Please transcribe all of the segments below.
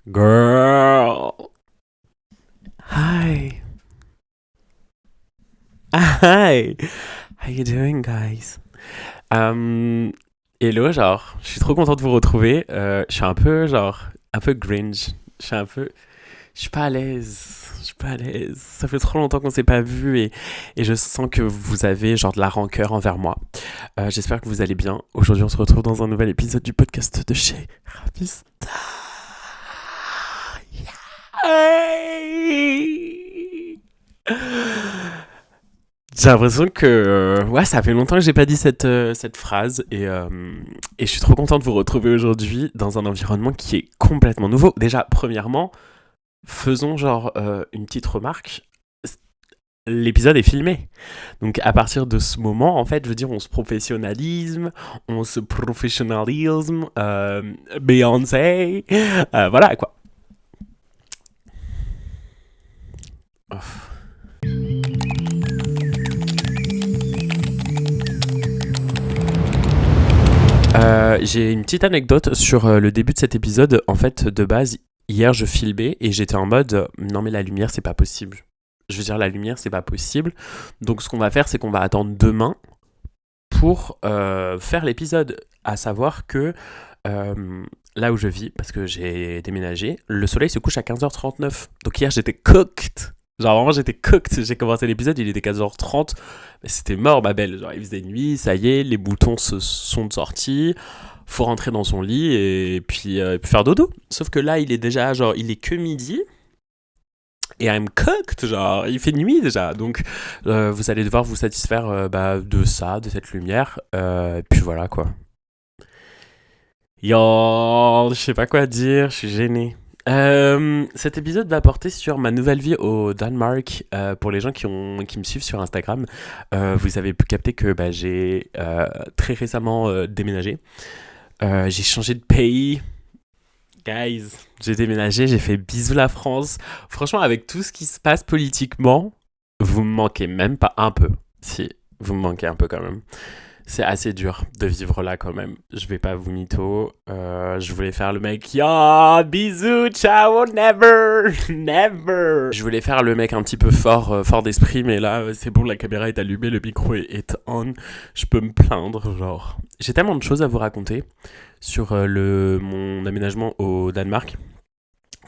Girl. Hi. Hi. How you doing, guys? Um, Hello, genre, je suis trop content de vous retrouver. Je suis un peu, un peu cringe. Je suis un peu... Je suis pas à l'aise. Je suis pas à l'aise. Ça fait trop longtemps qu'on s'est pas vu et je sens que vous avez, genre, de la rancœur envers moi. J'espère que vous allez bien. Aujourd'hui, on se retrouve dans un nouvel épisode du podcast de chez Rapista. Hey. J'ai l'impression que ouais, ça fait longtemps que j'ai pas dit cette phrase et je suis trop content de vous retrouver aujourd'hui dans un environnement qui est complètement nouveau. Déjà, premièrement, faisons une petite remarque. L'épisode est filmé. Donc à partir de ce moment, en fait, je veux dire, on se professionnalisme, Beyoncé, voilà quoi. Oh. J'ai une petite anecdote sur le début de cet épisode. En fait, de base, hier, je filmais et j'étais en mode non, mais la lumière, c'est pas possible. Je veux dire, la lumière, c'est pas possible. Donc, ce qu'on va faire, c'est qu'on va attendre demain pour faire l'épisode. À savoir que là où je vis, parce que j'ai déménagé, le soleil se couche à 15h39. Donc, hier, j'étais cooked. Genre, vraiment, j'étais cooked. J'ai commencé l'épisode, il était 15h30. Mais c'était mort, ma belle. Genre, il faisait nuit, ça y est, les boutons se sont sortis. Faut rentrer dans son lit et puis faire dodo. Sauf que là, il est déjà, genre, il est que midi. Et I'm cooked, genre, il fait nuit déjà. Donc, vous allez devoir vous satisfaire de ça, de cette lumière. Puis voilà, quoi. Yo, je sais pas quoi dire, je suis gêné. Cet épisode va porter sur ma nouvelle vie au Danemark. Pour les gens qui me suivent sur Instagram, vous avez pu capter que j'ai très récemment déménagé. J'ai changé de pays. Guys, j'ai déménagé, j'ai fait bisous la France. Franchement, avec tout ce qui se passe politiquement, vous me manquez même pas un peu. Si, vous me manquez un peu quand même. C'est assez dur de vivre là quand même. Je vais pas vous mytho. Je voulais faire le mec. Yo, bisous, ciao, never, never. Je voulais faire le mec un petit peu fort d'esprit, mais là, c'est bon, la caméra est allumée, le micro est on. Je peux me plaindre, genre. J'ai tellement de choses à vous raconter sur mon aménagement au Danemark.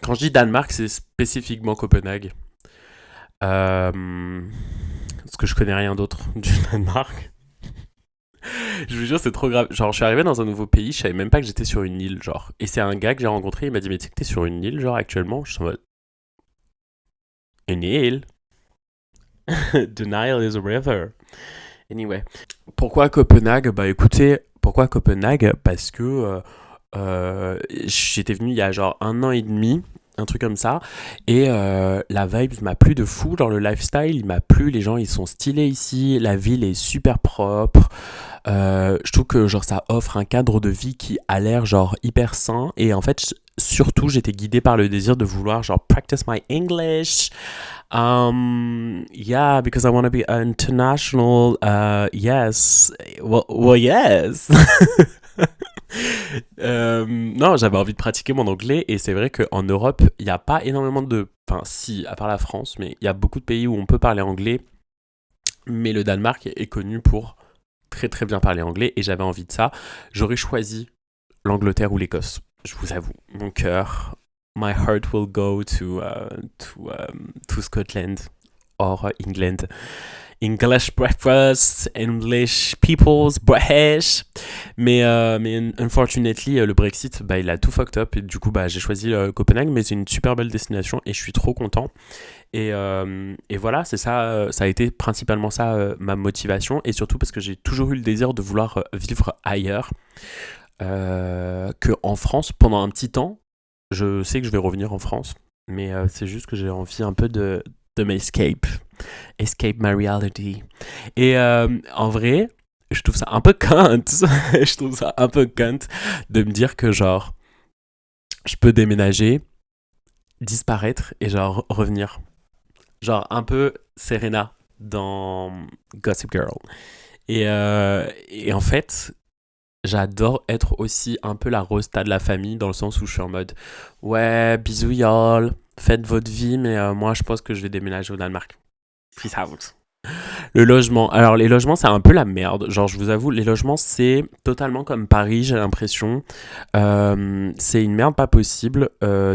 Quand je dis Danemark, c'est spécifiquement Copenhague. Parce que je connais rien d'autre du Danemark. Je vous jure, c'est trop grave. Genre, je suis arrivé dans un nouveau pays, je savais même pas que j'étais sur une île, genre. Et c'est un gars que j'ai rencontré, il m'a dit, mais tu sais que t'es sur une île, genre, actuellement? Je suis en mode, une île? The Nile is a river. Anyway. Pourquoi Copenhague? Bah écoutez, pourquoi Copenhague? Parce que j'étais venu il y a genre 1 an et demi, un truc comme ça, et la vibe m'a plu de fou, genre le lifestyle, il m'a plu, les gens ils sont stylés ici, la ville est super propre. Je trouve que genre ça offre un cadre de vie qui a l'air genre hyper sain et en fait surtout j'étais guidé par le désir de vouloir genre practice my English. Yeah, because I want to be international. Yes. Well, yes. Non, j'avais envie de pratiquer mon anglais et c'est vrai qu'en Europe, il n'y a pas énormément de... Enfin, si, à part la France, mais il y a beaucoup de pays où on peut parler anglais, mais le Danemark est connu pour très très bien parler anglais et j'avais envie de ça. J'aurais choisi l'Angleterre ou l'Écosse, je vous avoue. Mon cœur, my heart will go to Scotland or England. English breakfast, English people's British. Mais unfortunately, le Brexit, il a tout fucked up. Et du coup, j'ai choisi Copenhague, mais c'est une super belle destination et je suis trop content. Et voilà, c'est ça, ça a été principalement ça ma motivation. Et surtout parce que j'ai toujours eu le désir de vouloir vivre ailleurs qu'en France pendant un petit temps. Je sais que je vais revenir en France, mais c'est juste que j'ai envie un peu de m'escape. Escape my reality. Et en vrai, je trouve ça un peu cunt. Je trouve ça un peu cunt de me dire que genre, je peux déménager, disparaître et genre revenir. Genre un peu Serena dans Gossip Girl. Et en fait, j'adore être aussi un peu la rosta de la famille dans le sens où je suis en mode ouais, bisous y'all, faites votre vie, mais moi je pense que je vais déménager au Danemark. Peace out. Le logement. Alors, les logements, c'est un peu la merde. Genre, je vous avoue, les logements, c'est totalement comme Paris, j'ai l'impression. C'est une merde pas possible.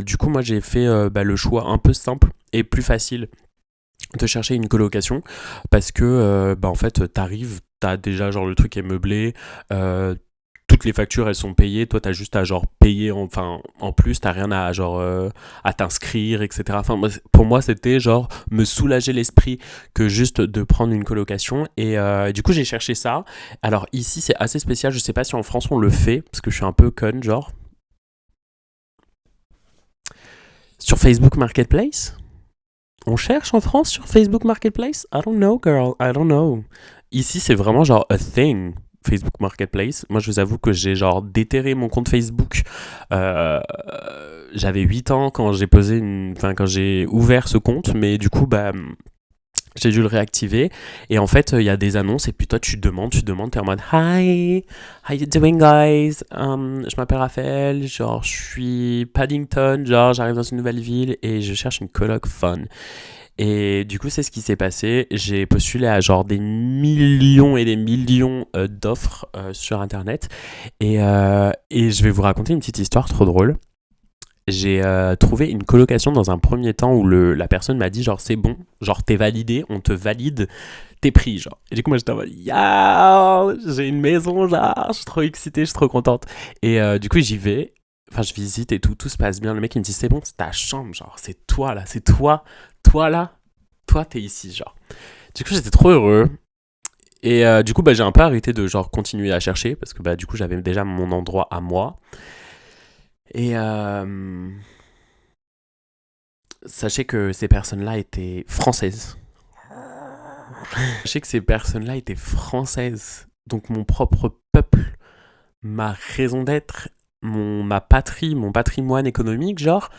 Du coup, moi, j'ai fait le choix un peu simple et plus facile de chercher une colocation parce que, en fait, t'arrives, t'as déjà, genre, le truc est meublé. Toutes les factures elles sont payées, toi t'as juste à genre payer en plus, t'as rien à genre à t'inscrire, etc. Enfin pour moi c'était genre me soulager l'esprit que juste de prendre une colocation et du coup j'ai cherché ça. Alors ici c'est assez spécial, je sais pas si en France on le fait parce que je suis un peu con genre sur Facebook Marketplace. On cherche en France sur Facebook Marketplace? I don't know girl, I don't know. Ici c'est vraiment genre a thing. Facebook Marketplace. Moi, je vous avoue que j'ai genre déterré mon compte Facebook. Euh, J'avais 8 ans quand quand j'ai ouvert ce compte, mais du coup, j'ai dû le réactiver. Et en fait, il y a des annonces et puis toi, tu demandes, t'es en mode Hi, how you doing, guys? Je m'appelle Raphaël, genre, je suis Paddington, genre, j'arrive dans une nouvelle ville et je cherche une coloc fun. Et du coup, c'est ce qui s'est passé. J'ai postulé à genre des millions et des millions d'offres sur Internet. Et je vais vous raconter une petite histoire trop drôle. J'ai trouvé une colocation dans un premier temps où la personne m'a dit genre c'est bon, genre t'es validé, on te valide, t'es pris genre. Et du coup moi j'étais en mode yeah, j'ai une maison genre, je suis trop excitée, je suis trop contente. Et du coup j'y vais, enfin je visite et tout se passe bien. Le mec il me dit c'est bon, c'est ta chambre genre, c'est toi là, c'est toi là, toi t'es ici genre. Du coup j'étais trop heureux. Et du coup j'ai un peu arrêté de genre continuer à chercher parce que du coup j'avais déjà mon endroit à moi. Et sachez que ces personnes-là étaient françaises. Sachez que ces personnes-là étaient françaises. Donc mon propre peuple, ma raison d'être, ma patrie, mon patrimoine économique, genre,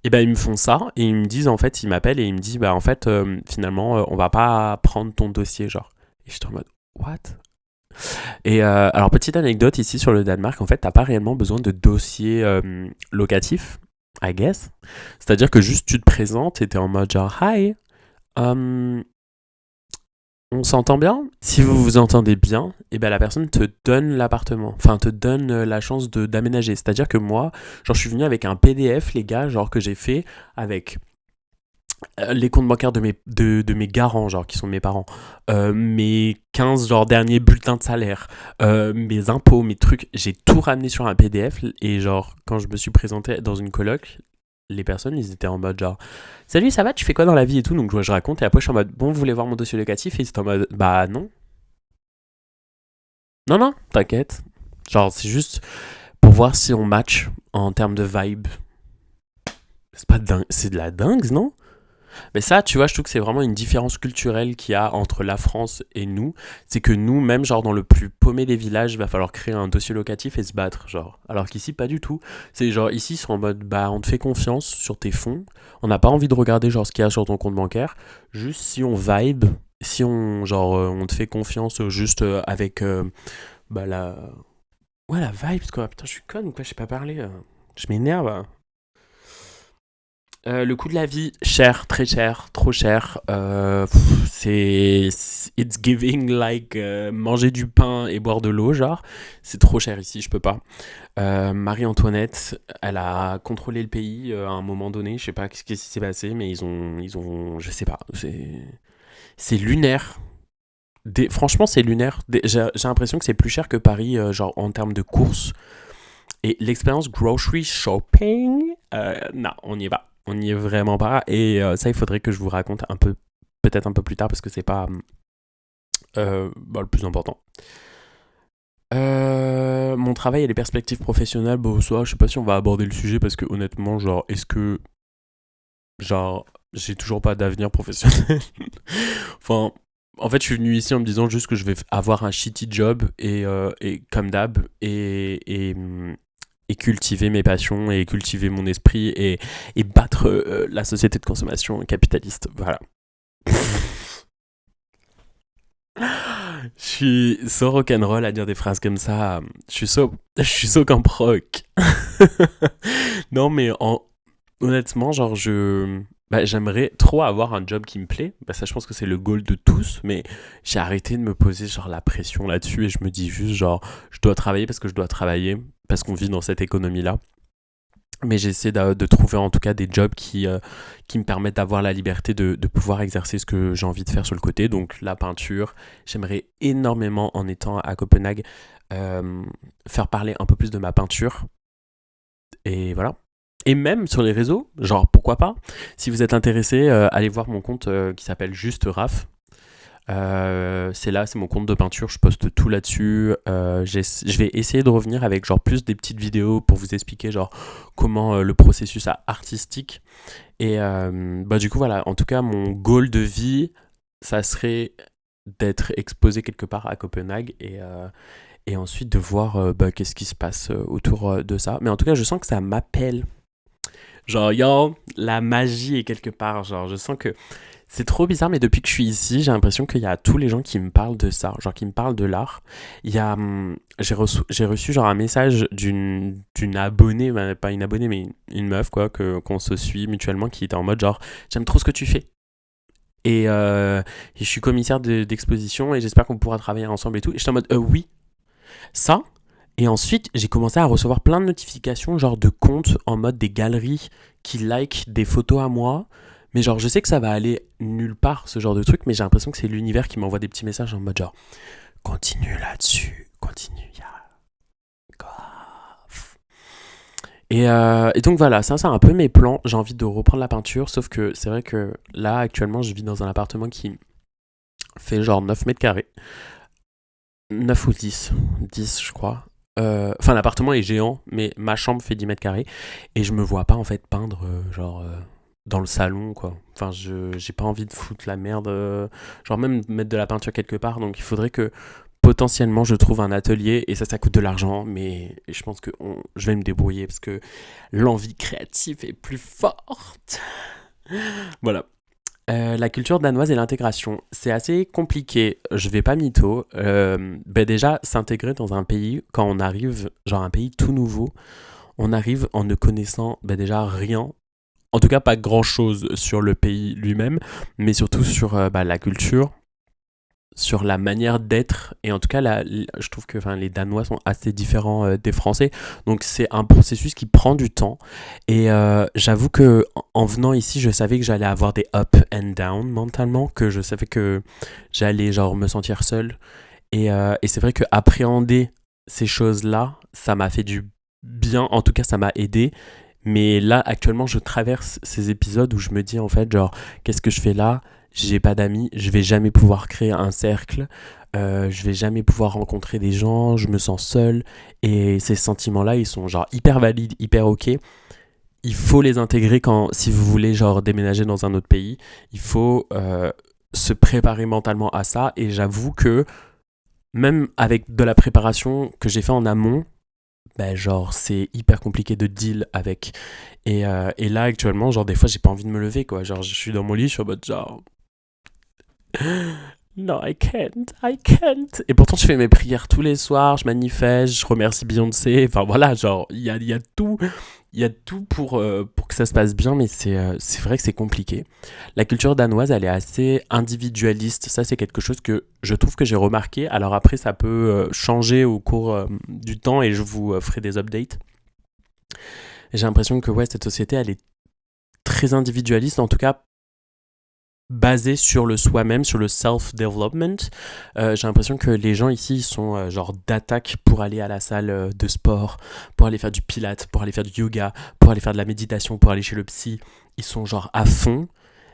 et ben ils me font ça et ils me disent en fait, ils m'appellent et ils me disent en fait finalement on va pas prendre ton dossier genre. Et j'étais en mode what? Et alors petite anecdote ici sur le Danemark, en fait t'as pas réellement besoin de dossier locatif, I guess. C'est-à-dire que juste tu te présentes et t'es en mode genre hi, um, on s'entend bien. Si vous vous entendez bien, et ben la personne te donne l'appartement, enfin te donne la chance d'aménager. C'est-à-dire que moi, genre je suis venu avec un PDF, les gars, genre que j'ai fait avec les comptes bancaires de mes garants, genre qui sont mes parents, mes 15 genre derniers bulletins de salaire, mes impôts, mes trucs, j'ai tout ramené sur un PDF et genre quand je me suis présenté dans une coloc, les personnes ils étaient en mode genre salut ça va tu fais quoi dans la vie et tout, donc je raconte et après je suis en mode bon vous voulez voir mon dossier locatif et ils étaient en mode bah non non t'inquiète, genre c'est juste pour voir si on match en termes de vibe. C'est pas dingue, c'est de la dingue non? Mais ça, tu vois, je trouve que c'est vraiment une différence culturelle qu'il y a entre la France et nous. C'est que nous, même genre dans le plus paumé des villages, il va falloir créer un dossier locatif et se battre, genre. Alors qu'ici, pas du tout. C'est genre, ici, ils sont en mode, on te fait confiance sur tes fonds. On n'a pas envie de regarder genre ce qu'il y a sur ton compte bancaire. Juste si on vibe, si on, genre, on te fait confiance juste avec la... Ouais, la vibe, quoi. Putain, je suis conne ou quoi, je sais pas parler. Je m'énerve. Le coût de la vie, cher, très cher, trop cher. It's giving like manger du pain et boire de l'eau, genre. C'est trop cher ici, je peux pas. Marie-Antoinette, elle a contrôlé le pays à un moment donné. Je sais pas ce qui s'est passé, mais je sais pas. C'est lunaire. Franchement, c'est lunaire. J'ai l'impression que c'est plus cher que Paris, genre en termes de courses. Et l'expérience grocery shopping, non, on n'y est pas. On n'y est vraiment pas. Et ça, il faudrait que je vous raconte un peu, peut-être un peu plus tard, parce que c'est pas le plus important. Mon travail et les perspectives professionnelles, je sais pas si on va aborder le sujet, parce que honnêtement, genre, est-ce que, genre, j'ai toujours pas d'avenir professionnel. Enfin, en fait, je suis venu ici en me disant juste que je vais avoir un shitty job et comme d'hab et cultiver mes passions et cultiver mon esprit et battre la société de consommation capitaliste. Voilà. Je suis so rock'n'roll à dire des phrases comme ça. Je suis so camp rock. Non, mais honnêtement, genre, j'aimerais trop avoir un job qui me plaît. Bah, ça, je pense que c'est le goal de tous. Mais j'ai arrêté de me poser, genre, la pression là-dessus. Et je me dis juste, genre, je dois travailler parce que je dois travailler. Parce qu'on vit dans cette économie-là. Mais j'essaie de trouver en tout cas des jobs qui me permettent d'avoir la liberté de pouvoir exercer ce que j'ai envie de faire sur le côté. Donc la peinture, j'aimerais énormément en étant à Copenhague euh, faire parler un peu plus de ma peinture. Et voilà. Et même sur les réseaux, genre pourquoi pas. Si vous êtes intéressé, allez voir mon compte qui s'appelle Juste Raph. C'est mon compte de peinture, je poste tout là-dessus. Je vais essayer de revenir avec genre plus des petites vidéos pour vous expliquer genre comment le processus artistique. Et bah du coup voilà, en tout cas mon goal de vie, ça serait d'être exposé quelque part à Copenhague et ensuite de voir bah, qu'est-ce qui se passe autour de ça. Mais en tout cas, je sens que ça m'appelle. Genre, yo, la magie est quelque part. Genre, je sens que c'est trop bizarre, mais depuis que je suis ici, j'ai l'impression qu'il y a tous les gens qui me parlent de ça, genre qui me parlent de l'art. J'ai reçu genre un message d'une abonnée, bah, pas une abonnée, mais une meuf, quoi, qu'on se suit mutuellement, qui était en mode genre, j'aime trop ce que tu fais. Et je suis commissaire d'exposition et j'espère qu'on pourra travailler ensemble et tout. Et j'étais en mode, oui, ça. Et ensuite, j'ai commencé à recevoir plein de notifications, genre de comptes en mode des galeries qui like des photos à moi. Mais genre, je sais que ça va aller nulle part, ce genre de truc, mais j'ai l'impression que c'est l'univers qui m'envoie des petits messages en mode genre, continue là-dessus, continue, ya, grave. Et donc voilà, ça c'est un peu mes plans. J'ai envie de reprendre la peinture, sauf que c'est vrai que là, actuellement, je vis dans un appartement qui fait genre 9 mètres carrés. 9 ou 10 je crois. Enfin, l'appartement est géant, mais ma chambre fait 10 mètres carrés. Et je me vois pas, en fait, peindre, dans le salon, quoi. Enfin, j'ai pas envie de foutre la merde. Genre, même mettre de la peinture quelque part. Donc, il faudrait que potentiellement je trouve un atelier. Et ça coûte de l'argent. Mais je pense que je vais me débrouiller parce que l'envie créative est plus forte. Voilà. La culture danoise et l'intégration, c'est assez compliqué. Je vais pas mytho. Ben déjà, s'intégrer dans un pays, quand on arrive, genre un pays tout nouveau, on arrive en ne connaissant ben déjà rien. En tout cas, pas grand chose sur le pays lui-même, mais surtout sur bah, la culture, sur la manière d'être. Et en tout cas, je trouve que les Danois sont assez différents des Français. Donc c'est un processus qui prend du temps. Et j'avoue que en venant ici, je savais que j'allais avoir des up and down mentalement, que je savais que j'allais genre me sentir seul. Et c'est vrai que appréhender ces choses-là, ça m'a fait du bien. En tout cas, ça m'a aidé. Mais là, actuellement, je traverse ces épisodes où je me dis, en fait, genre, qu'est-ce que je fais là? J'ai pas d'amis, je vais jamais pouvoir créer un cercle, je vais jamais pouvoir rencontrer des gens, je me sens seul. Et ces sentiments-là, ils sont genre hyper valides, hyper ok. Il faut les intégrer si vous voulez genre déménager dans un autre pays. Il faut se préparer mentalement à ça. Et j'avoue que même avec de la préparation que j'ai fait en amont, ben genre c'est hyper compliqué de deal avec. Et là actuellement, genre des fois j'ai pas envie de me lever quoi. Genre je suis dans mon lit, je suis en mode genre non, I can't. Et pourtant, je fais mes prières tous les soirs, je manifeste, je remercie Beyoncé. Enfin voilà, genre, il y a tout. Il y a tout pour que ça se passe bien, mais c'est vrai que c'est compliqué. La culture danoise, elle est assez individualiste. Ça, c'est quelque chose que je trouve que j'ai remarqué. Alors après, ça peut changer au cours du temps et je vous ferai des updates. Et j'ai l'impression que ouais, cette société, elle est très individualiste, en tout cas basé sur le soi-même, sur le self-development. J'ai l'impression que les gens ici ils sont genre d'attaque pour aller à la salle de sport, pour aller faire du pilates, pour aller faire du yoga, pour aller faire de la méditation, pour aller chez le psy. Ils sont genre à fond.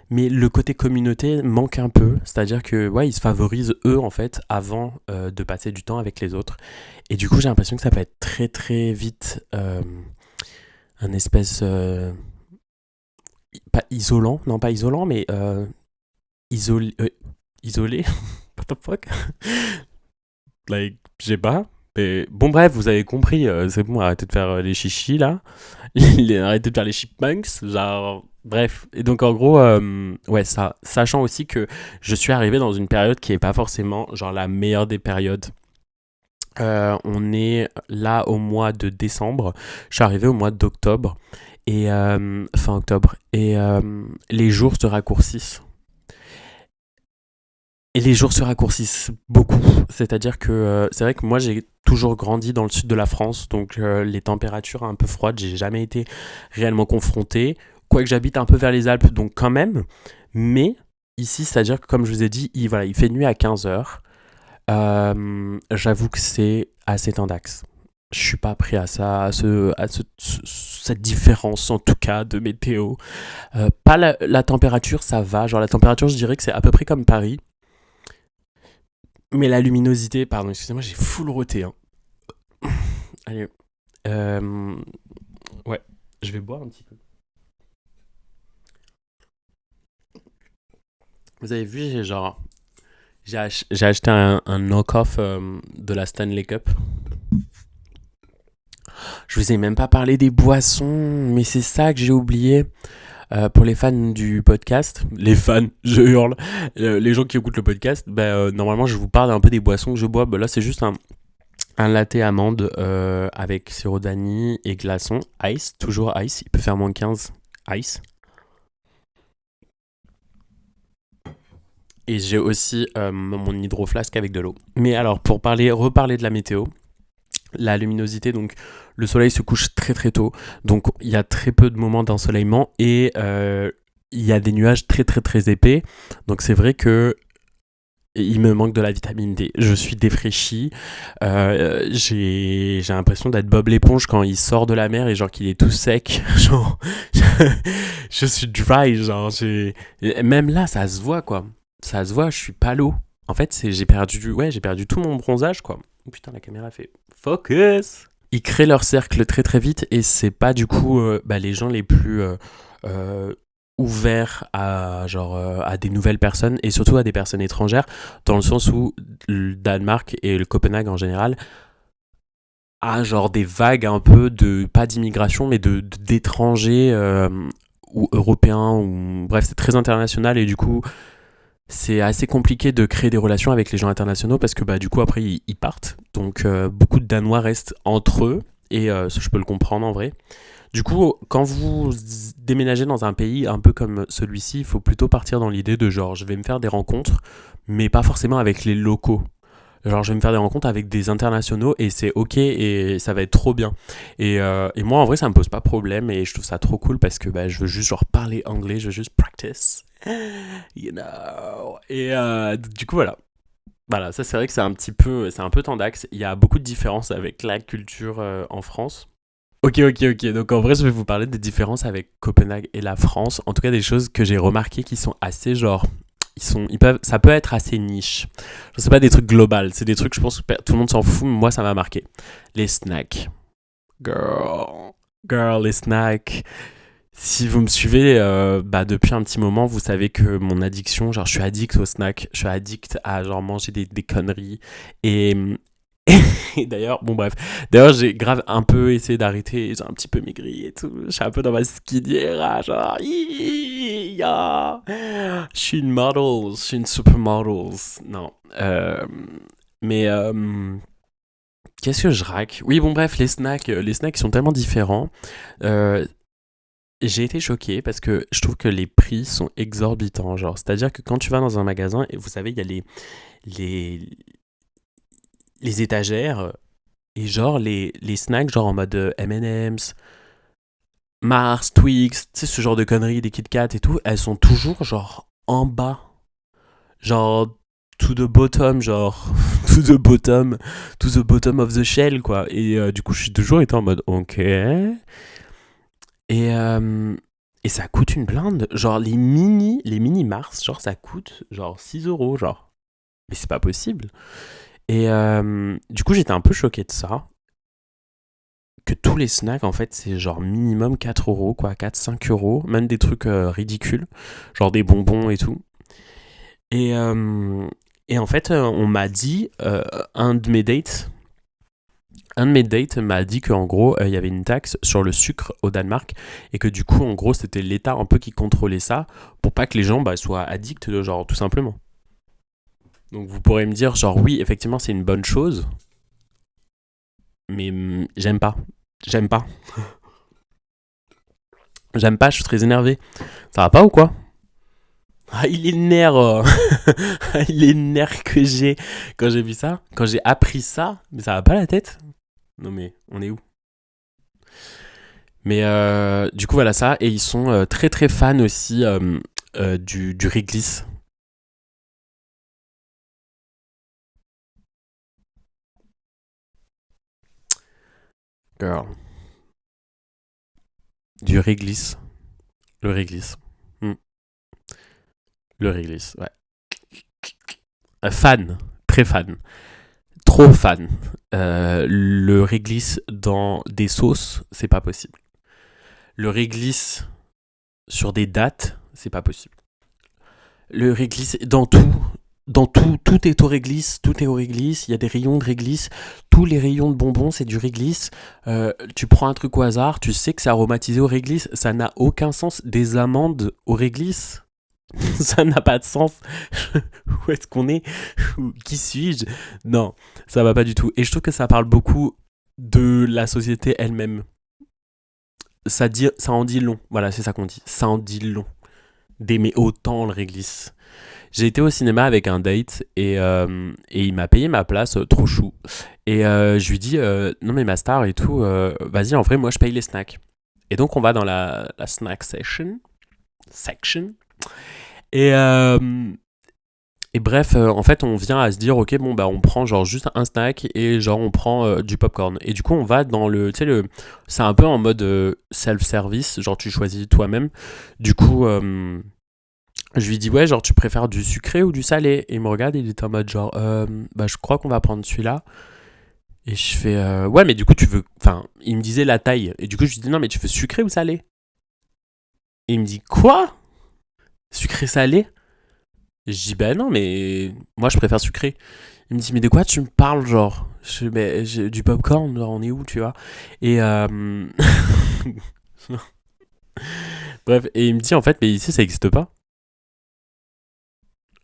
Mais le côté communauté manque un peu, c'est-à-dire que ouais, ils se favorisent eux en fait avant de passer du temps avec les autres. Et du coup, j'ai l'impression que ça peut être très très vite un espèce pas isolant, non pas isolant, mais isolé. Isolé What the fuck? Like, je sais pas. Mais bon, bref, vous avez compris. C'est bon, arrêtez de faire les chichis là. Arrêtez de faire les chipmunks. Genre, Bref, et donc en gros, ouais, ça, sachant aussi que je suis arrivé dans une période qui est pas forcément genre la meilleure des périodes. On est là au mois de décembre. Je suis arrivé au mois d'octobre et fin octobre et les jours se raccourcissent. Et les jours se raccourcissent beaucoup. C'est-à-dire que c'est vrai que moi j'ai toujours grandi dans le sud de la France, donc les températures un peu froides, j'ai jamais été réellement confronté. Quoique j'habite un peu vers les Alpes, donc quand même. Mais ici, c'est-à-dire que comme je vous ai dit, voilà, il fait nuit à 15 heures. J'avoue que c'est assez tendax. Je suis pas prêt à ça, cette différence en tout cas de météo. Pas la température, ça va. Genre la température, je dirais que c'est à peu près comme Paris. Mais la luminosité, pardon, excusez-moi, j'ai full roté. Hein. Allez, euh, ouais, je vais boire un petit peu. Vous avez vu, j'ai acheté un knock-off de la Stanley Cup. Je vous ai même pas parlé des boissons, mais c'est ça que j'ai oublié. Pour les fans du podcast, les fans, je hurle, les gens qui écoutent le podcast, normalement je vous parle un peu des boissons que je bois. Là c'est juste un latte amande avec sirop d'annie et glaçon, ice, toujours ice, il peut faire moins 15, ice. Et j'ai aussi mon hydroflasque avec de l'eau. Mais alors pour reparler de la météo, la luminosité, donc le soleil se couche très très tôt, donc il y a très peu de moments d'ensoleillement et il y a des nuages très très très épais, donc c'est vrai que il me manque de la vitamine D. Je suis défraîchi. J'ai l'impression d'être Bob l'éponge quand il sort de la mer et genre qu'il est tout sec. Genre, je suis dry. Genre, même là, ça se voit quoi. Ça se voit. Je suis palo. En fait, j'ai perdu tout mon bronzage quoi. Oh, putain, la caméra fait focus. Ils créent leur cercle très très vite et c'est pas du coup les gens les plus euh, ouverts à des nouvelles personnes et surtout à des personnes étrangères dans le sens où le Danemark et le Copenhague en général a genre des vagues un peu de pas d'immigration mais d'étrangers ou européens ou bref c'est très international et du coup c'est assez compliqué de créer des relations avec les gens internationaux parce que du coup après ils partent. Donc beaucoup de Danois restent entre eux et ça je peux le comprendre en vrai. Du coup, quand vous déménagez dans un pays un peu comme celui-ci, il faut plutôt partir dans l'idée de genre je vais me faire des rencontres, mais pas forcément avec les locaux. Genre je vais me faire des rencontres avec des internationaux et c'est ok et ça va être trop bien. Et moi en vrai ça me pose pas problème et je trouve ça trop cool parce que je veux juste genre parler anglais, je veux juste practice. You know. Et du coup voilà. Voilà, ça c'est vrai que c'est un peu tendax. Il y a beaucoup de différences avec la culture en France. Ok, ok, ok. Donc en vrai, je vais vous parler des différences avec Copenhague et la France. En tout cas, des choses que j'ai remarquées qui sont assez genre, ça peut être assez niche. Je sais pas des trucs globaux. C'est des trucs, je pense que tout le monde s'en fout. Mais moi, ça m'a marqué. Les snacks, girl, girl, les snacks. Si vous me suivez depuis un petit moment, vous savez que mon addiction, genre je suis addict aux snacks, je suis addict à genre manger des conneries. Et, et d'ailleurs, bon bref, d'ailleurs j'ai grave un peu essayé d'arrêter, j'ai un petit peu maigri et tout. Je suis un peu dans ma skinnière, genre, je suis une model, je suis une supermodel. Non. Mais qu'est-ce que je rack? Oui, bon bref, les snacks sont tellement différents. Euh, j'ai été choqué parce que je trouve que les prix sont exorbitants. Genre, c'est-à-dire que quand tu vas dans un magasin, et vous savez, il y a les, les étagères et genre les snacks, genre en mode M&M's, Mars, Twix, tu sais, ce genre de conneries, des Kit Kat et tout, elles sont toujours genre en bas. Genre to the bottom, genre to the bottom of the shell, quoi. Et du coup, je suis toujours été en mode ok. Et, et ça coûte une blinde. Genre, les mini Mars, genre, ça coûte genre 6 euros, genre. Mais c'est pas possible. Et du coup, j'étais un peu choqué de ça. Que tous les snacks, en fait, c'est genre minimum 4 euros, quoi. 4 5 euros. Même des trucs ridicules. Genre des bonbons et tout. Et, euh, et en fait, on m'a dit, un de mes dates un de mes dates m'a dit qu'en gros, il y avait une taxe sur le sucre au Danemark et que du coup, en gros, c'était l'État un peu qui contrôlait ça pour pas que les gens soient addicts, genre, tout simplement. Donc vous pourrez me dire, genre, oui, effectivement, c'est une bonne chose, mais j'aime pas. J'aime pas. J'aime pas, je suis très énervé. Ça va pas ou quoi? Ah, il est nerf. Il est nerf que j'ai quand j'ai vu ça, quand j'ai appris ça, mais ça va pas la tête. Non mais on est où? Mais du coup voilà ça, et ils sont très très fans aussi du réglisse. Girl. Du réglisse. Le réglisse. Hmm. Le réglisse, ouais. Fan, très fan. Trop fan. Le réglisse dans des sauces, c'est pas possible. Le réglisse sur des dates, c'est pas possible. Le réglisse dans tout. Dans tout, tout est au réglisse, tout est au réglisse, il y a des rayons de réglisse, tous les rayons de bonbons c'est du réglisse. Tu prends un truc au hasard, tu sais que c'est aromatisé au réglisse, ça n'a aucun sens. Des amandes au réglisse, ça n'a pas de sens. Où est-ce qu'on est? Qui suis-je? Non, ça va pas du tout. Et je trouve que ça parle beaucoup de la société elle-même. Ça en dit long, voilà, c'est ça qu'on dit. Ça en dit long d'aimer autant le réglisse. J'ai été au cinéma avec un date et il m'a payé ma place, trop chou. Et je lui dis, non mais ma star et tout, vas-y en vrai moi je paye les snacks. Et donc on va dans la snack section. Et, bref, en fait on vient à se dire, ok bon bah on prend genre juste un snack et genre on prend du popcorn. Et du coup on va dans le, tu sais c'est un peu en mode self-service, genre tu choisis toi-même. Du coup... je lui dis ouais genre tu préfères du sucré ou du salé et il me regarde et il est en mode genre bah je crois qu'on va prendre celui-là et je fais ouais mais du coup tu veux enfin il me disait la taille et du coup je lui dis non mais tu veux sucré ou salé et il me dit quoi sucré salé et je dis bah non mais moi je préfère sucré il me dit mais de quoi tu me parles genre je fais, mais j'ai du popcorn genre, on est où tu vois et bref et il me dit en fait mais ici ça existe pas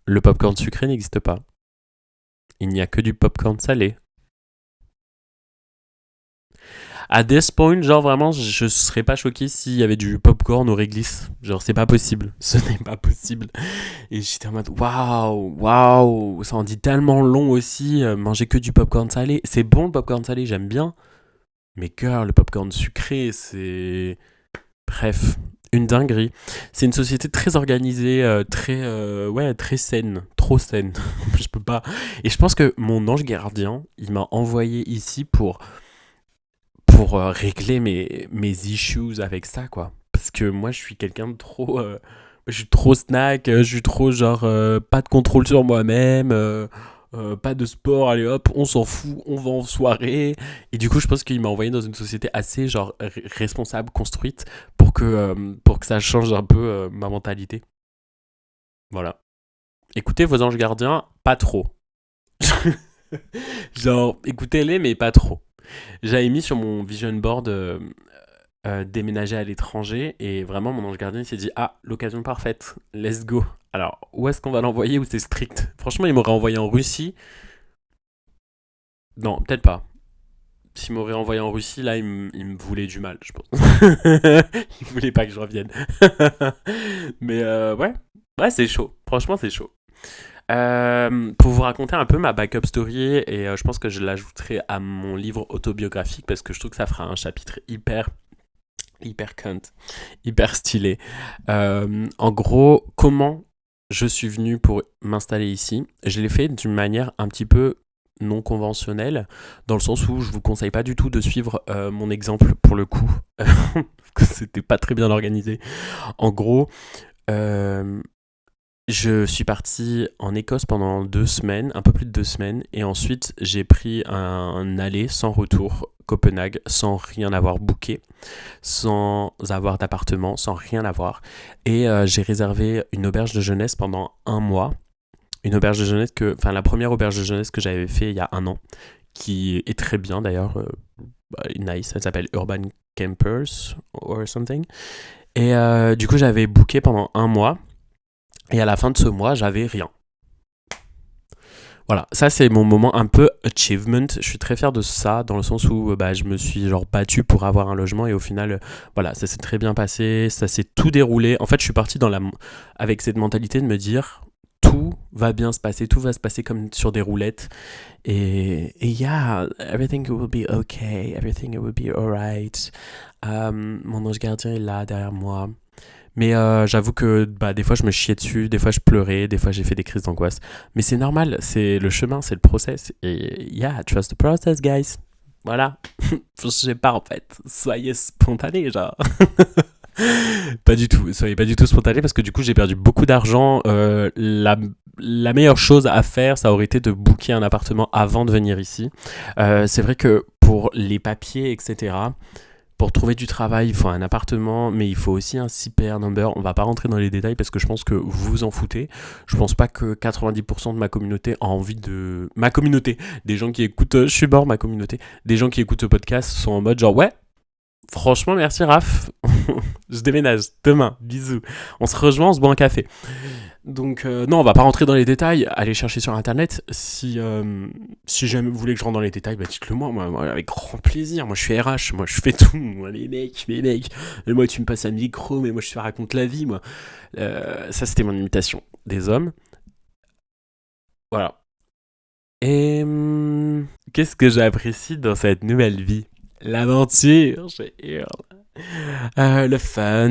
le popcorn sucré n'existe pas il n'y a que du popcorn salé. À this point, genre vraiment, je serais pas choqué s'il y avait du popcorn au réglisse. Genre, c'est pas possible. Ce n'est pas possible. Et j'étais en mode, waouh, waouh, ça en dit tellement long aussi. Manger que du popcorn salé. C'est bon le popcorn salé, j'aime bien. Mais cœur, le popcorn sucré, c'est. Bref, une dinguerie. C'est une société très organisée, très, ouais, très saine. Trop saine. Je peux pas. Et je pense que mon ange gardien, il m'a envoyé ici pour régler mes issues avec ça, quoi. Parce que moi, je suis quelqu'un de trop... je suis trop snack, je suis trop genre... pas de contrôle sur moi-même, pas de sport, allez hop, on s'en fout, on va en soirée. Et du coup, je pense qu'il m'a envoyé dans une société assez genre responsable, construite, pour que ça change un peu ma mentalité. Voilà. Écoutez vos anges gardiens, pas trop. Genre, écoutez-les, mais pas trop. J'avais mis sur mon vision board déménager à l'étranger et vraiment mon ange gardien il s'est dit ah l'occasion parfaite, let's go. Alors où est-ce qu'on va l'envoyer où c'est strict? Franchement il m'aurait envoyé en Russie. Non peut-être pas. S'il m'aurait envoyé en Russie là il me voulait du mal je pense. Il voulait pas que je revienne. Mais ouais. Ouais c'est chaud. Franchement c'est chaud. Pour vous raconter un peu ma backup story et je pense que je l'ajouterai à mon livre autobiographique parce que je trouve que ça fera un chapitre hyper cunt, hyper stylé. En gros, comment je suis venu pour m'installer ici? Je l'ai fait d'une manière un petit peu non conventionnelle, dans le sens où je vous conseille pas du tout de suivre mon exemple pour le coup, parce que c'était pas très bien organisé. En gros, euh, je suis parti en Écosse pendant 2 semaines, un peu plus de 2 semaines, et ensuite j'ai pris un aller sans retour, Copenhague, sans rien avoir booké, sans avoir d'appartement, sans rien avoir. Et j'ai réservé une auberge de jeunesse pendant un mois. Une auberge de jeunesse la première auberge de jeunesse que j'avais fait il y a un an, qui est très bien d'ailleurs, nice, ça s'appelle Urban Campers or something. Et du coup, j'avais booké pendant un mois, et à la fin de ce mois, j'avais rien. Voilà, ça c'est mon moment un peu achievement. Je suis très fier de ça, dans le sens où je me suis genre battu pour avoir un logement et au final, voilà, ça s'est très bien passé, ça s'est tout déroulé. En fait, je suis parti avec cette mentalité de me dire tout va bien se passer, tout va se passer comme sur des roulettes. Et yeah, everything will be okay, everything will be alright. Mon ange gardien est là derrière moi. Mais j'avoue que des fois je me chiais dessus, des fois je pleurais, des fois j'ai fait des crises d'angoisse. Mais c'est normal, c'est le chemin, c'est le process. Et yeah, trust the process, guys. Voilà. Je sais pas en fait. Soyez spontané, genre. Pas du tout. Soyez pas du tout spontané parce que du coup j'ai perdu beaucoup d'argent. La meilleure chose à faire, ça aurait été de booker un appartement avant de venir ici. C'est vrai que pour les papiers, etc., pour trouver du travail, il faut un appartement, mais il faut aussi un CPR number. On va pas rentrer dans les détails parce que je pense que vous vous en foutez. Je pense pas que 90% de ma communauté a envie de... Ma communauté, des gens qui écoutent... je suis mort, ma communauté. Des gens qui écoutent ce podcast sont en mode genre, ouais, franchement, merci Raph. Je déménage demain, bisous. On se rejoint, on se boit un café. Donc non, on va pas rentrer dans les détails. Allez chercher sur internet. Si jamais vous voulez que je rentre dans les détails, dites-le moi, avec grand plaisir. Moi je suis RH, moi je fais tout. Moi, les mecs. Et moi tu me passes un micro, mais moi je te raconte la vie, moi. Ça c'était mon imitation des hommes. Voilà. Et qu'est-ce que j'apprécie dans cette nouvelle vie? L'aventure, j'ai le fun.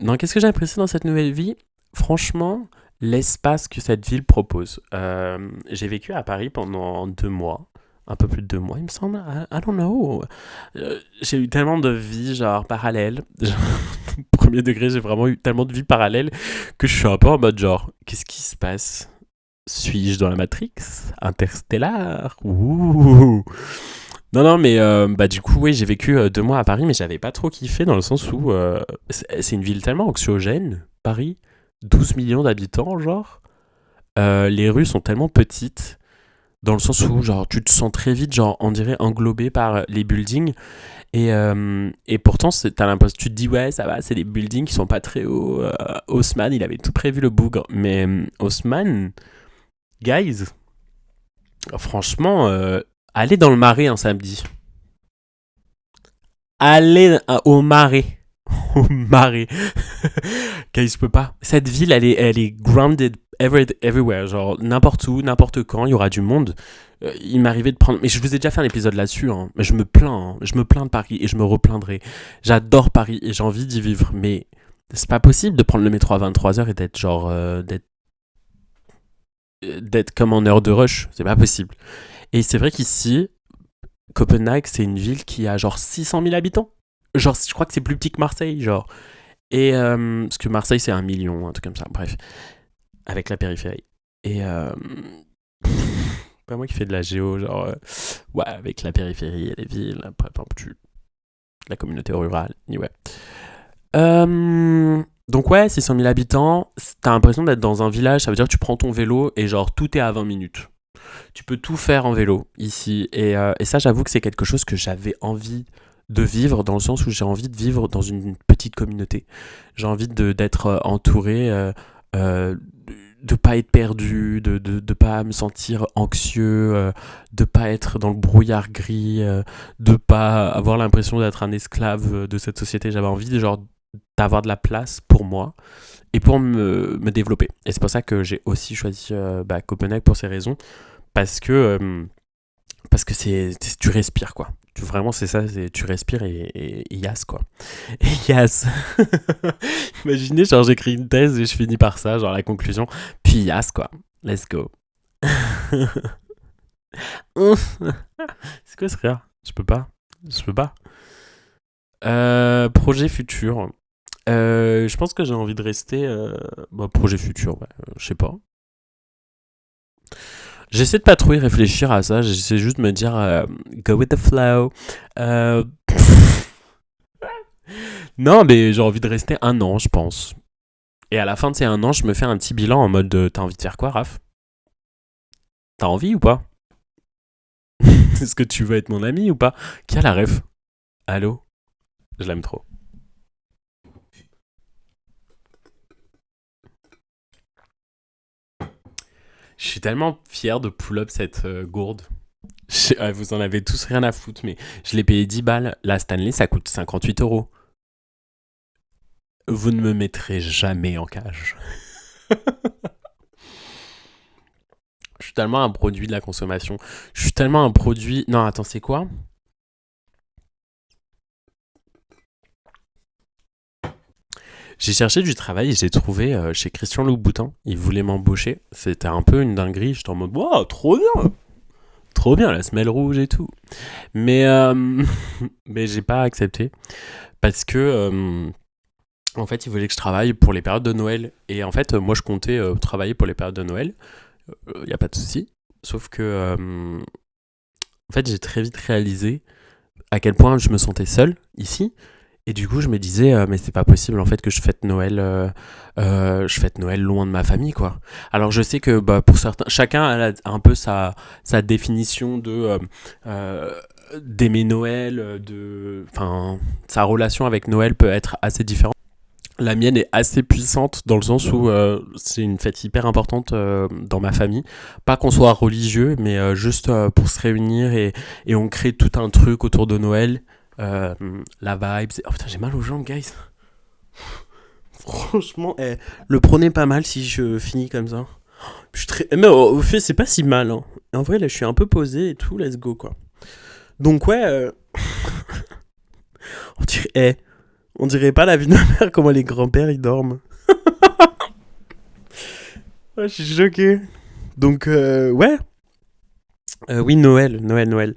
Non, qu'est-ce que j'apprécie dans cette nouvelle vie? Franchement, l'espace que cette ville propose. J'ai vécu à Paris pendant 2 mois. Un peu plus de 2 mois, il me semble. I don't know. J'ai eu tellement de vies, genre, parallèles. Genre, premier degré, j'ai vraiment eu tellement de vies parallèles que je suis un peu en mode, genre, qu'est-ce qui se passe? Suis-je dans la Matrix? Interstellar? Ouh. Non, mais du coup, oui, j'ai vécu 2 mois à Paris, mais j'avais pas trop kiffé dans le sens où c'est une ville tellement anxiogène, Paris. 12 millions d'habitants, genre. Les rues sont tellement petites, dans le sens où, genre, tu te sens très vite, genre, on dirait englobé par les buildings. Et pourtant, t'as l'impression, tu te dis, ouais, ça va, c'est des buildings qui sont pas très hauts. Haussmann, il avait tout prévu le bougre. Mais Haussmann, guys, franchement, allez dans le Marais un samedi. Allez au Marais. Au Marais. Guys, je peux pas. Cette ville, elle est grounded everywhere. Genre, n'importe où, n'importe quand, il y aura du monde. Il m'arrivait de prendre... Mais je vous ai déjà fait un épisode là-dessus. Hein. Mais je me plains. Hein. Je me plains de Paris et je me replaindrai. J'adore Paris et j'ai envie d'y vivre. Mais c'est pas possible de prendre le métro à 23h et d'être genre... d'être comme en heure de rush. C'est pas possible. Et c'est vrai qu'ici, Copenhague, c'est une ville qui a genre 600 000 habitants. Genre, je crois que c'est plus petit que Marseille, genre. Et parce que Marseille, c'est 1 million, un truc comme ça. Bref, avec la périphérie. Et pas moi qui fais de la géo, genre ouais, avec la périphérie et les villes. Après, la communauté rurale. Ouais. Donc ouais, 600 000 habitants. T'as l'impression d'être dans un village. Ça veut dire que tu prends ton vélo et genre tout est à 20 minutes. Tu peux tout faire en vélo ici. Et ça, j'avoue que c'est quelque chose que j'avais envie de vivre, dans le sens où j'ai envie de vivre dans une petite communauté. J'ai envie d'être entouré, de pas être perdu, de pas me sentir anxieux, de pas être dans le brouillard gris, de pas avoir l'impression d'être un esclave de cette société. J'avais envie d'avoir de la place pour moi et pour me développer. Et c'est pour ça que j'ai aussi choisi Copenhague pour ces raisons. Parce que tu respires, quoi. Vraiment, c'est ça, tu respires et yes, quoi. Et yes. Imaginez, genre, j'écris une thèse et je finis par ça, genre la conclusion. Puis yes, quoi. Let's go. C'est quoi ce rire? Je peux pas. Projet futur. Je pense que j'ai envie de rester... projet futur, ouais. Je sais pas. J'essaie de pas trop y réfléchir à ça, j'essaie juste de me dire go with the flow. Non, mais j'ai envie de rester 1 an, je pense. Et à la fin de ces 1 an, je me fais un petit bilan en mode t'as envie de faire quoi, Raph? T'as envie ou pas? Est-ce que tu veux être mon ami ou pas? Qui a la ref? Allô? Je l'aime trop. Je suis tellement fier de pull up cette gourde. Vous en avez tous rien à foutre, mais je l'ai payé 10 balles. La Stanley, ça coûte 58 euros. Vous ne me mettrez jamais en cage. Je suis tellement un produit de la consommation. Je suis tellement un produit. Non, attends, c'est quoi? J'ai cherché du travail et j'ai trouvé chez Christian Louboutin. Il voulait m'embaucher. C'était un peu une dinguerie. J'étais en mode, waouh, trop bien! Trop bien, la semelle rouge et tout. Mais, mais j'ai pas accepté. Parce que, en fait, il voulait que je travaille pour les périodes de Noël. Et en fait, moi, je comptais travailler pour les périodes de Noël. Y a pas de souci. Sauf que, en fait, j'ai très vite réalisé à quel point je me sentais seul ici. Et du coup, je me disais, mais c'est pas possible en fait que je fête Noël loin de ma famille, quoi. Alors, je sais que bah, pour certains, chacun a un peu sa définition euh, d'aimer Noël, enfin, sa relation avec Noël peut être assez différente. La mienne est assez puissante dans le sens où c'est une fête hyper importante dans ma famille. Pas qu'on soit religieux, mais juste pour se réunir et on crée tout un truc autour de Noël. La vibe. Oh putain, j'ai mal aux jambes, guys. Franchement, le prenez pas mal si je finis comme ça. Je suis très... Mais au fait, c'est pas si mal. Hein. En vrai, là, je suis un peu posé et tout. Let's go, quoi. Donc, ouais. On dirait, on dirait pas la vie de ma mère, comment les grands-pères ils dorment. Ouais, je suis choqué. Donc, ouais. Oui, Noël, Noël, Noël.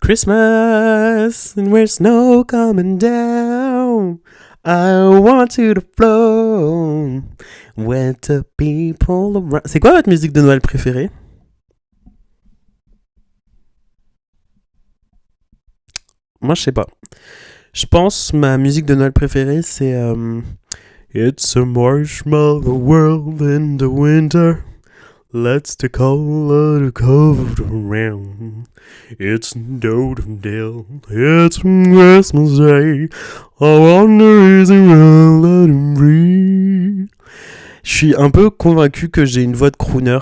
Christmas, and we're snow coming down. I want you to flow. When the people around. C'est quoi votre musique de Noël préférée? Moi, je sais pas. Je pense ma musique de Noël préférée, c'est It's a marshmallow world in the winter. Let's the color covered around. It's Dodendale. It's Christmas Day. I wonder is it real? Let him breathe. Je suis un peu convaincu que j'ai une voix de crooner.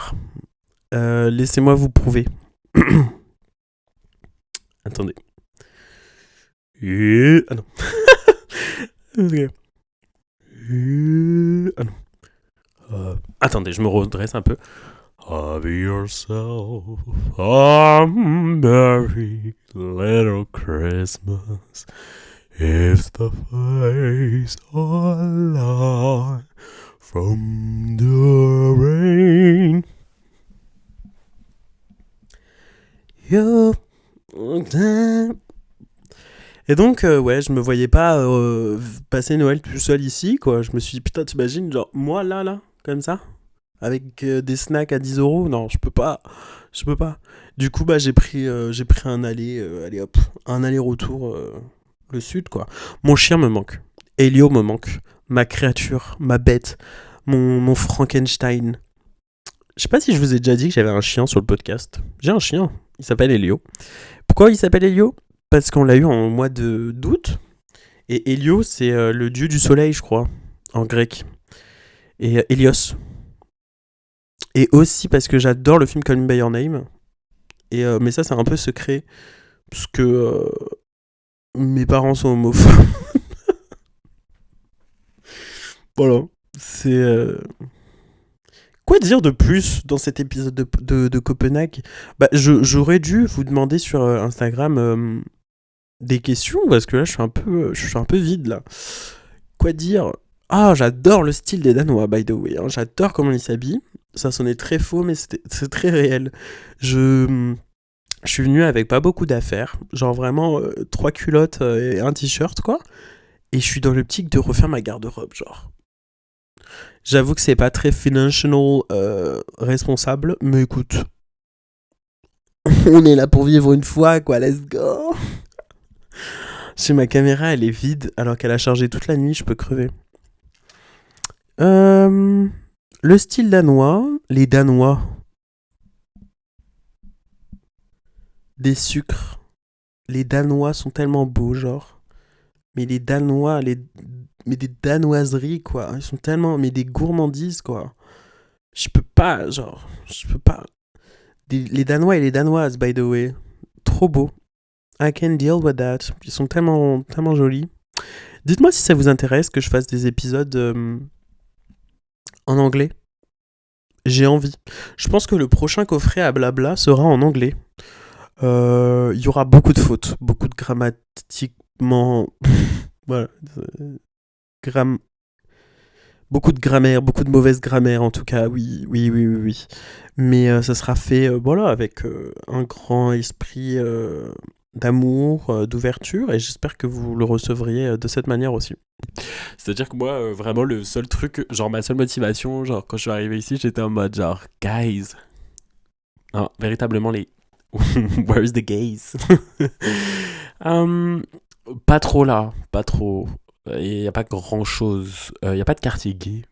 Laissez-moi vous prouver. Attendez. Ah non. Ah non. Attendez, je me redresse un peu. Have yourself a merry little Christmas. If the face alive from the rain. You. Et donc, ouais, je me voyais pas passer Noël tout seul ici, quoi. Je me suis dit, putain, t'imagines, genre, moi, là, comme ça, avec des snacks à 10 euros. Non, je peux pas. Je peux pas. Du coup, bah, j'ai pris un aller, allez hop, un aller-retour le sud, quoi. Mon chien me manque. Elio me manque. Ma créature, ma bête, mon Frankenstein. Je sais pas si je vous ai déjà dit que j'avais un chien sur le podcast. J'ai un chien. Il s'appelle Elio. Pourquoi il s'appelle Elio? Parce qu'on l'a eu en mois d'août. Et Hélio, c'est le dieu du soleil, je crois, en grec. Et Hélios. Et aussi parce que j'adore le film Call Me By Your Name. Mais ça, c'est un peu secret. Parce que mes parents sont homophobes. Voilà. C'est. Quoi dire de plus dans cet épisode de Copenhague? Bah, j'aurais dû vous demander sur Instagram des questions, parce que là, je suis un peu vide, là. Quoi dire? Ah, j'adore le style des Danois, by the way. Hein. J'adore comment ils s'habillent. Ça sonnait très faux, mais c'est très réel. Je, je suis venu avec pas beaucoup d'affaires. Genre vraiment 3 culottes et un t-shirt, quoi. Et je suis dans l'optique de refaire ma garde-robe, genre. J'avoue que c'est pas très financial responsable, mais écoute, on est là pour vivre une fois, quoi, let's go. Si ma caméra, elle est vide, alors qu'elle a chargé toute la nuit, je peux crever. Le style danois, les Danois. des sucres. Les Danois sont tellement beaux, genre. Mais les Danois, mais des danoiseries, quoi. Ils sont tellement. Mais des gourmandises, quoi. Je peux pas, genre. Je peux pas. Les Danois et les Danoises, by the way. Trop beaux. I can deal with that. Ils sont tellement, tellement jolis. Dites-moi si ça vous intéresse que je fasse des épisodes en anglais. J'ai envie. Je pense que le prochain coffret à blabla sera en anglais. Il y aura beaucoup de fautes, beaucoup de grammatiquement. Voilà. Gram... Beaucoup de grammaire, beaucoup de mauvaise grammaire en tout cas, oui, oui, oui, oui, oui. Mais ça sera fait, voilà, avec un grand esprit d'amour, d'ouverture, et j'espère que vous le recevriez de cette manière aussi. C'est-à-dire que moi, vraiment, le seul truc, genre ma seule motivation, genre quand je suis arrivé ici, j'étais en mode genre, guys. Non, véritablement, les. Where's the gays? Hum, Pas trop là, pas trop. Il n'y a pas grand chose. Il n'y a pas de quartier gay.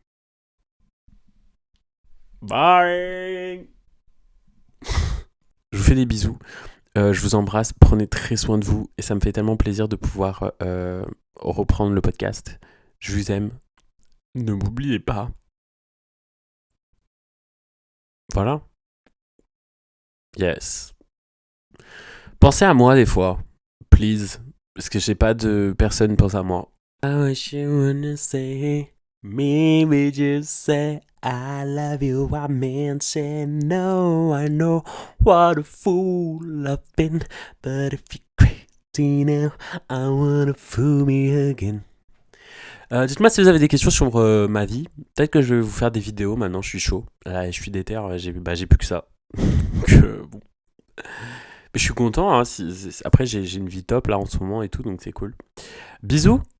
Bye! Je vous fais des bisous. Je vous embrasse. Prenez très soin de vous. Et ça me fait tellement plaisir de pouvoir reprendre le podcast. Je vous aime. Ne m'oubliez pas. Voilà. Yes. Pensez à moi des fois. Please. Parce que j'ai pas de personne pense à moi. I wish you wouldn't say, maybe just say I love you. I meant say no. I know what a fool I've been, but if you're crazy now, I wanna fool me again. Dites-moi si vous avez des questions sur ma vie. Peut-être que je vais vous faire des vidéos maintenant. Je suis chaud. Je suis déter. J'ai plus que ça. Donc, bon. Mais je suis content. Hein, après, j'ai une vie top là en ce moment et tout, donc c'est cool. Bisous.